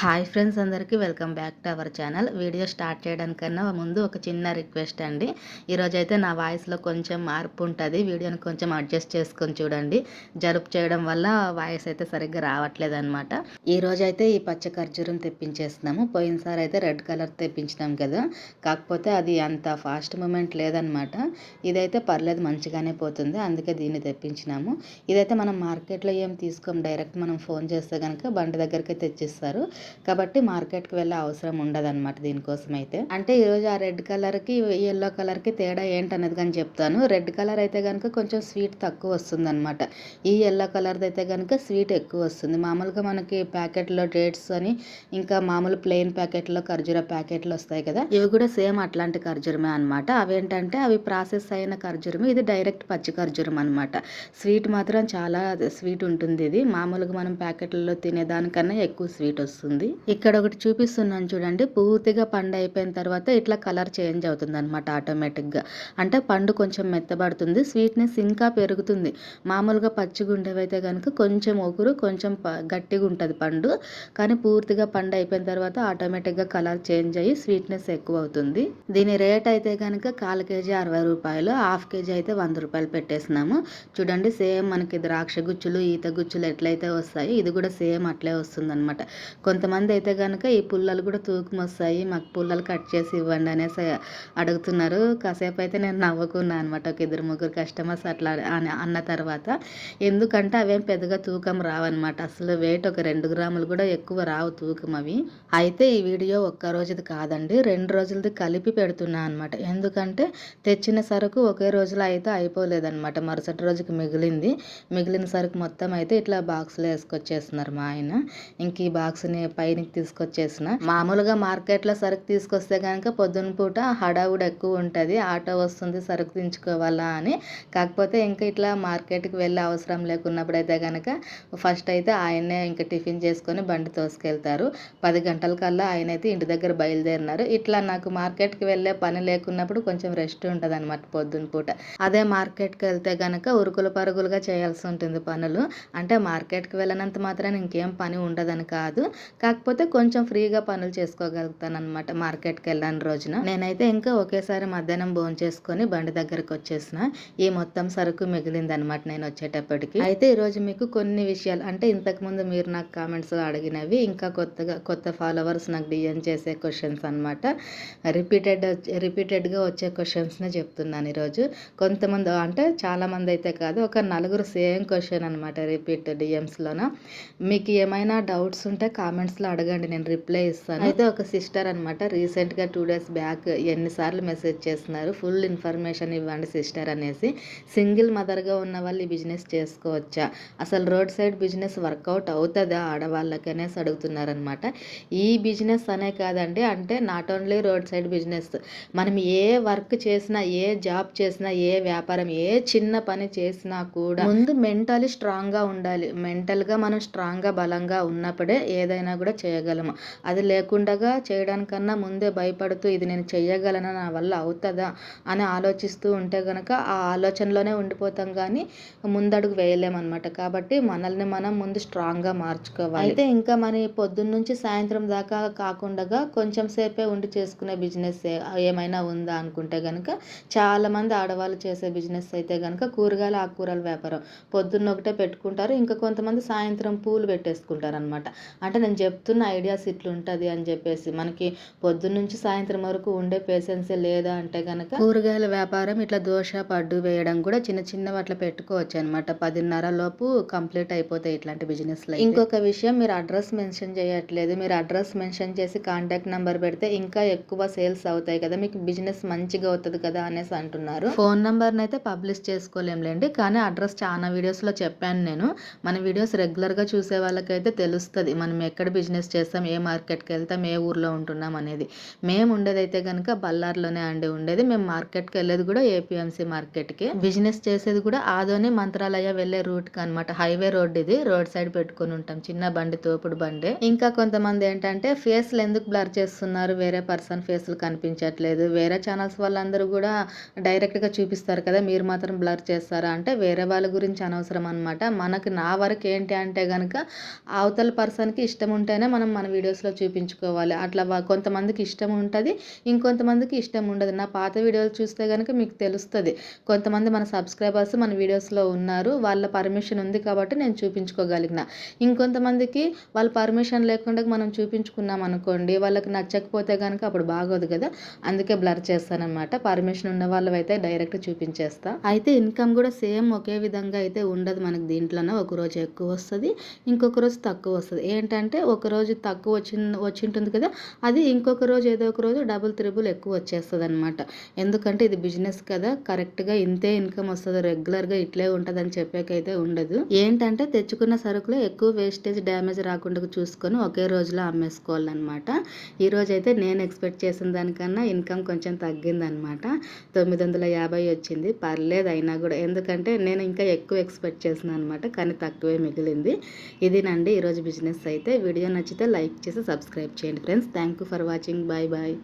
Hi friends, అందరికీ welcome back to our channel. Video start చేయడానికన్నా ముందు ఒక చిన్న రిక్వెస్ట్ అండి. ఈరోజైతే నా వాయిస్లో కొంచెం మార్పు ఉంటుంది. వీడియోని కొంచెం అడ్జస్ట్ చేసుకొని చూడండి. జరుపు చేయడం వల్ల వాయిస్ అయితే సరిగ్గా రావట్లేదు అనమాట. ఈరోజైతే ఈ పచ్చ ఖర్జూరం తెప్పించేస్తున్నాము. పోయినసారి అయితే రెడ్ కలర్ తెప్పించినాం కదా, కాకపోతే అది అంత ఫాస్ట్ మూమెంట్ లేదనమాట. ఇదైతే పర్లేదు, మంచిగానే పోతుంది, అందుకే దీన్ని తెప్పించినాము. ఇదైతే మనం మార్కెట్లో ఏం తీసుకోం, డైరెక్ట్ మనం ఫోన్ చేస్తే కనుక బండి దగ్గరికి తెచ్చిస్తారు. కాబట్టి మార్కెట్కి వెళ్ళే అవసరం ఉండదన్నమాట దీనికోసం అయితే. అంటే ఈరోజు ఆ రెడ్ కలర్కి ఎల్లో కలర్కి తేడా ఏంటనేది కానీ చెప్తాను. రెడ్ కలర్ అయితే కనుక కొంచెం స్వీట్ తక్కువ వస్తుంది అనమాట. ఈ ఎల్లో కలర్ది అయితే కనుక స్వీట్ ఎక్కువ వస్తుంది. మామూలుగా మనకి ప్యాకెట్లో డేట్స్ అని ఇంకా మామూలు ప్లెయిన్ ప్యాకెట్లో ఖర్జూర ప్యాకెట్లు వస్తాయి కదా, ఇవి కూడా సేమ్ అట్లాంటి ఖర్జూరమే అనమాట. అవేంటంటే అవి ప్రాసెస్ అయిన ఖర్జూరం, ఇది డైరెక్ట్ పచ్చి ఖర్జూరం అనమాట. స్వీట్ మాత్రం చాలా స్వీట్ ఉంటుంది. ఇది మామూలుగా మనం ప్యాకెట్లలో తినేదానికన్నా ఎక్కువ స్వీట్ వస్తుంది. ఇక్కడ ఒకటి చూపిస్తున్నాను చూడండి. పూర్తిగా పండు అయిపోయిన తర్వాత ఇట్లా కలర్ చేంజ్ అవుతుంది అనమాట ఆటోమేటిక్గా. అంటే పండు కొంచెం మెత్తబడుతుంది, స్వీట్నెస్ ఇంకా పెరుగుతుంది. మామూలుగా పచ్చిగా ఉండేవైతే కనుక కొంచెం ఒకరు కొంచెం గట్టిగా ఉంటుంది పండు, కానీ పూర్తిగా పండు అయిపోయిన తర్వాత ఆటోమేటిక్గా కలర్ చేంజ్ అయ్యి స్వీట్నెస్ ఎక్కువ అవుతుంది. దీని రేట్ అయితే కనుక 1/4 కేజీ 60 రూపాయలు, 1/2 కేజీ అయితే 100 రూపాయలు పెట్టేసినాము. చూడండి, సేమ్ మనకి ద్రాక్ష గుచ్చులు ఈత గుచ్చులు ఎట్లయితే వస్తాయి, ఇది కూడా సేమ్ అట్లే వస్తుంది అనమాట. కొంతమంది అయితే కనుక ఈ పుల్లలు కూడా తూకం వస్తాయి, మాకు పుల్లలు కట్ చేసి ఇవ్వండి అనేసి అడుగుతున్నారు. కాసేపు అయితే నేను నవ్వుకున్నాను అనమాట. ఒక 2-3 కస్టమర్స్ అట్లా అన్న తర్వాత, ఎందుకంటే అవేం పెద్దగా తూకం రావన్నమాట. అసలు వెయిట్ ఒక 2 గ్రాములు కూడా ఎక్కువ రావు తూకం అవి. అయితే ఈ వీడియో ఒక్క రోజుది కాదండి, 2 రోజులది కలిపి పెడుతున్నా అనమాట. ఎందుకంటే తెచ్చిన సరుకు ఒకే రోజులో అయితే అయిపోలేదన్నమాట. మరుసటి రోజుకి మిగిలిన సరుకు మొత్తం అయితే ఇట్లా బాక్స్లో వేసుకొచ్చేస్తున్నారు మా ఆయన. ఇంక ఈ బాక్స్ని పైనకి తీసుకొచ్చేసిన. మామూలుగా మార్కెట్లో సరుకు తీసుకొస్తే కనుక పొద్దున పూట హడావుడు ఎక్కువ ఉంటుంది, ఆటో వస్తుంది సరుకు దించుకోవాలా అని. కాకపోతే ఇంకా ఇట్లా మార్కెట్కి వెళ్ళే అవసరం లేకున్నప్పుడు అయితే కనుక ఫస్ట్ అయితే ఆయన్నే ఇంకా టిఫిన్ చేసుకొని బండి తోసుకెళ్తారు. 10 గంటల కల్లా ఆయన అయితే ఇంటి దగ్గర బయలుదేరినారు. ఇట్లా నాకు మార్కెట్కి వెళ్ళే పని లేకున్నప్పుడు కొంచెం రెస్ట్ ఉంటుంది అనమాట పొద్దున పూట. అదే మార్కెట్కి వెళ్తే కనుక ఉరుకులు పరుగులుగా చేయాల్సి ఉంటుంది పనులు. అంటే మార్కెట్కి వెళ్ళినంత మాత్రాన ఇంకేం పని ఉండదని కాదు, కాకపోతే కొంచెం ఫ్రీగా పనులు చేసుకోగలుగుతాను అనమాట మార్కెట్కి వెళ్ళని రోజున. నేనైతే ఇంకా ఒకేసారి మధ్యాహ్నం భోజనం చేసుకొని బండి దగ్గరకు వచ్చేసిన. ఈ మొత్తం సరుకు మిగిలింది అనమాట నేను వచ్చేటప్పటికి. అయితే ఈరోజు మీకు కొన్ని విషయాలు, అంటే ఇంతకుముందు మీరు నాకు కామెంట్స్లో అడిగినవి, ఇంకా కొత్త ఫాలోవర్స్ నాకు డిఎం చేసే క్వశ్చన్స్ అనమాట. రిపీటెడ్గా వచ్చే క్వశ్చన్స్నే చెప్తున్నాను ఈరోజు. కొంతమంది అంటే చాలామంది అయితే కాదు, ఒక 4 సేమ్ క్వశ్చన్ అనమాట రిపీట్ డిఎమ్స్లోన. మీకు ఏమైనా డౌట్స్ ఉంటే కామెంట్స్లో అడగండి, నేను రిప్లై ఇస్తాను. అయితే ఒక సిస్టర్ అనమాట రీసెంట్గా 2 డేస్ బ్యాక్ ఎన్నిసార్లు మెసేజ్ చేస్తున్నారు, ఫుల్ ఇన్ఫర్మేషన్ ఇవ్వండి సిస్టర్ అనేసి. సింగిల్ మదర్గా ఉన్న వాళ్ళు ఈ బిజినెస్ చేసుకోవచ్చా, అసలు రోడ్ సైడ్ బిజినెస్ వర్కౌట్ అవుతుందా ఆడవాళ్ళకి అనేసి అడుగుతున్నారనమాట. ఈ బిజినెస్ అనే కాదండి, అంటే not only road side business, మనం ఏ వర్క్ చేసినా, ఏ జాబ్ చేసినా, ఏ వ్యాపారం, ఏ చిన్న పని చేసినా కూడా ముందు మెంటలీ స్ట్రాంగ్గా ఉండాలి. మెంటల్గా మనం స్ట్రాంగ్గా బలంగా ఉన్నప్పుడే ఏదైనా కూడా చేయగలము. అది లేకుండా చేయడానికన్నా ముందే భయపడుతూ ఇది నేను చేయగలనా, నా వల్ల అవుతుందా అని ఆలోచిస్తూ ఉంటే కనుక ఆ ఆలోచనలోనే ఉండిపోతాం, కానీ ముందడుగు వేయలేమన్నమాట. కాబట్టి మనల్ని మనం ముందు స్ట్రాంగ్గా మార్చుకోవాలి. అయితే ఇంకా మన పొద్దున్న నుంచి సాయంత్రం దాకా కాకుండా కొంచెం సేపే ఉండి చేసుకునే బిజినెస్ ఏమైనా ఉందా అనుకుంటే కనుక, చాలామంది ఆడవాళ్ళు చేసే బిజినెస్ అయితే కనుక కూరగాయల ఆకుకూరల వ్యాపారం. పొద్దున్న ఒకటే పెట్టుకుంటారు, ఇంకా కొంతమంది సాయంత్రం పూలు పెట్టేసుకుంటారు అనమాట. అంటే నేను చెప్తున్న ఐడియాస్ ఇట్లుంటుంది అని చెప్పేసి, మనకి పొద్దున్న నుంచి సాయంత్రం వరకు ఉండే పేషెన్సే లేదా అంటే కనుక కూరగాయల వ్యాపారం ఇట్లా దోశ పడ్డు వేయడం కూడా చిన్న అట్లా పెట్టుకోవచ్చు అనమాట. 10:30 లోపు కంప్లీట్ అయిపోతాయి ఇట్లాంటి బిజినెస్లో. ఇంకొక విషయం, మీరు అడ్రస్ మెన్షన్ చేయట్లేదు. మీరు అడ్రస్ మెన్షన్ చేసి కాంటాక్ట్ నెంబర్ పెడితే ఇంకా ఎక్కువ సేల్స్ అవుతాయి కదా, మీకు బిజినెస్ మంచిగా అవుతుంది కదా అనేసి అంటున్నారు. ఫోన్ నెంబర్ని అయితే పబ్లిష్ చేసుకోలేంలేండి, కానీ అడ్రస్ చాలా వీడియోస్లో చెప్పాను నేను. మన వీడియోస్ రెగ్యులర్గా చూసే వాళ్ళకైతే తెలుస్తుంది మనం ఎక్కడ బిజినెస్ చేస్తాం, ఏ మార్కెట్కి వెళ్తాం, ఏ ఊర్లో ఉంటున్నాం అనేది. మేము ఉండేదైతే కనుక బళ్ళార్లోనే అండి ఉండేది. మేము మార్కెట్కి వెళ్ళేది కూడా ఏపీఎంసీ మార్కెట్కి. బిజినెస్ చేసేది కూడా ఆదోని మంత్రాలయ వెళ్ళే రూట్కి అనమాట. హైవే రోడ్ ఇది, రోడ్ సైడ్ పెట్టుకుని ఉంటాం, చిన్న బండి, తోపుడు బండి. ఇంకా కొంతమంది ఏంటంటే ఫేస్లు ఎందుకు బ్లర్ చేస్తున్నారు, వేరే పర్సన్ ఫేస్లు కనిపించట్లేదు, వేరే ఛానల్స్ వాళ్ళందరూ కూడా డైరెక్ట్గా చూపిస్తారు కదా, మీరు మాత్రం బ్లర్ చేస్తారా అంటే వేరే వాళ్ళ గురించి అనవసరం అనమాట. మనకు నా వరకు ఏంటి అంటే కనుక అవతల పర్సన్కి ఇష్టం ఉంటే ఉంటేనే మనం మన వీడియోస్లో చూపించుకోవాలి. అట్లా కొంతమందికి ఇష్టం ఉంటుంది, ఇంకొంతమందికి ఇష్టం ఉండదు. నా పాత వీడియోలు చూస్తే కనుక మీకు తెలుస్తుంది. కొంతమంది మన సబ్స్క్రైబర్స్ మన వీడియోస్లో ఉన్నారు, వాళ్ళ పర్మిషన్ ఉంది కాబట్టి నేను చూపించుకోగలిగిన. ఇంకొంతమందికి వాళ్ళ పర్మిషన్ లేకుండా మనం చూపించుకున్నాం అనుకోండి, వాళ్ళకి నచ్చకపోతే కనుక అప్పుడు బాగోదు కదా, అందుకే బ్లర్ చేస్తానన్నమాట. పర్మిషన్ ఉన్న వాళ్ళు అయితే డైరెక్ట్ చూపించేస్తా. అయితే ఇన్కమ్ కూడా సేమ్ ఒకే విధంగా అయితే ఉండదు మనకి. దీంట్లోనే ఒకరోజు ఎక్కువ వస్తుంది, ఇంకొక రోజు తక్కువ వస్తుంది. ఏంటంటే ఒకరోజు తక్కువ వచ్చింటుంది కదా, అది ఇంకొక రోజు ఏదో ఒక రోజు డబుల్ త్రిబుల్ ఎక్కువ వచ్చేస్తుంది అనమాట. ఎందుకంటే ఇది బిజినెస్ కదా, కరెక్ట్గా ఇంతే ఇన్కమ్ వస్తుంది, రెగ్యులర్గా ఇట్లే ఉంటుంది అని చెప్పేకైతే ఉండదు. ఏంటంటే తెచ్చుకున్న సరుకులో ఎక్కువ వేస్టేజ్ డ్యామేజ్ రాకుండా చూసుకొని ఒకే రోజులో అమ్మేసుకోవాలన్నమాట. ఈరోజు అయితే నేను ఎక్స్పెక్ట్ చేసిన దానికన్నా ఇన్కమ్ కొంచెం తగ్గిందనమాట. 950 వచ్చింది, పర్లేదు అయినా కూడా. ఎందుకంటే నేను ఇంకా ఎక్కువ ఎక్స్పెక్ట్ చేస్తున్నాను అనమాట, కానీ తక్కువే మిగిలింది. ఇదేనండి ఈరోజు బిజినెస్ అయితే. వీడియో నచ్చితే లైక్ చేసి సబ్స్క్రైబ్ చేయండి friends. Thank you for watching. Bye bye.